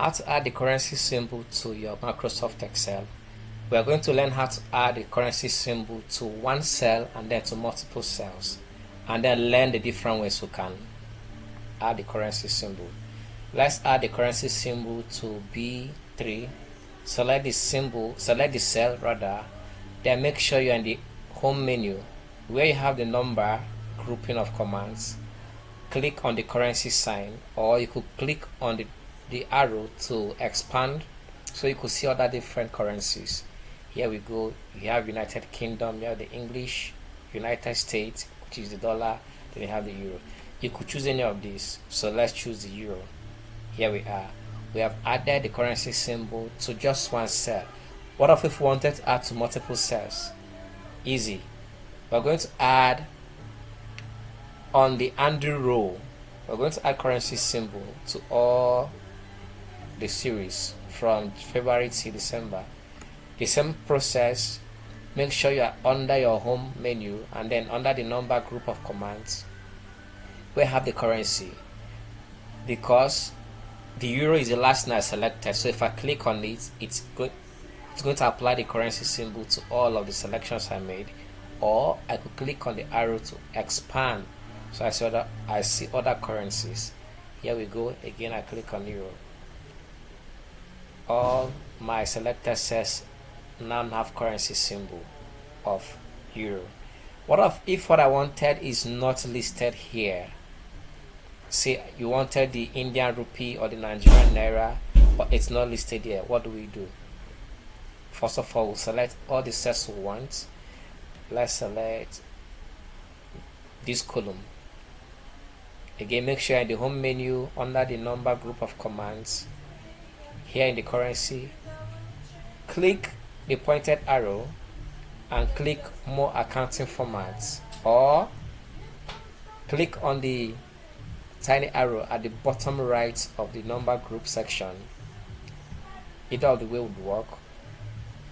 how to add the currency symbol to your Microsoft Excel. We are going to learn how to add the currency symbol to one cell and then to multiple cells, and then learn the different ways we can add the currency symbol. Let's add the currency symbol to B3. Select the cell rather, then make sure you're in the home menu where you have the number grouping of commands. Click on the currency sign, or you could click on the arrow to expand so you could see other different currencies. Here we go. You have United Kingdom, you have the English, United States, which is the dollar, then you have the euro. You could choose any of these, so let's choose the euro. Here we are. We have added the currency symbol to just one cell. What if we wanted to add to multiple cells? Easy. We're going to add on the undo row. We're going to add currency symbol to all the series from February to December. The same process. Make sure you are under your home menu and then under the number group of commands we have the currency, because the euro is the last thing I selected. So if I click on it, it's going to apply the currency symbol to all of the selections I made. Or I could click on the arrow to expand, so I see other currencies. Here we go again. I click on euro. All my selected cells now have currency symbol of euro. What if what I wanted is not listed here? Say you wanted the Indian rupee or the Nigerian naira, but it's not listed here. What do? First of all, we'll select all the cells we want. Let's select this column. Again, make sure in the home menu under the number group of commands, here in the currency, click the pointed arrow and click more accounting formats, or click on the tiny arrow at the bottom right of the number group section. Either of the way would work.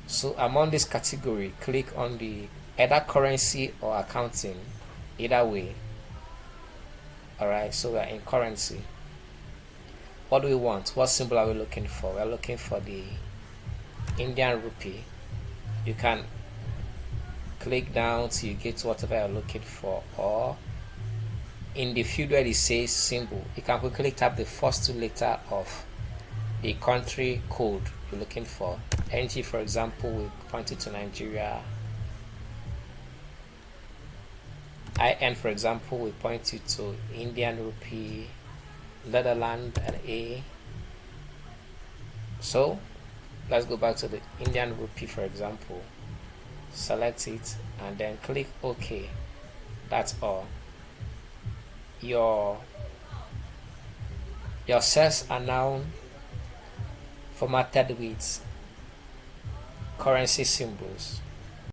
So I'm on this category. Click on the either currency or accounting, either way. Alright, so we are in currency. What do we want? What symbol are we looking for? We are looking for the Indian rupee. You can click down till you get to whatever you're looking for, or in the field where it says symbol, you can quickly type the first two letters of the country code you're looking for. NG, for example, will point it to Nigeria. IN, for example, will point you to Indian rupee. Netherlands and A. So let's go back to the Indian rupee, for example. Select it and then click OK. That's all. Your cells are now formatted with currency symbols.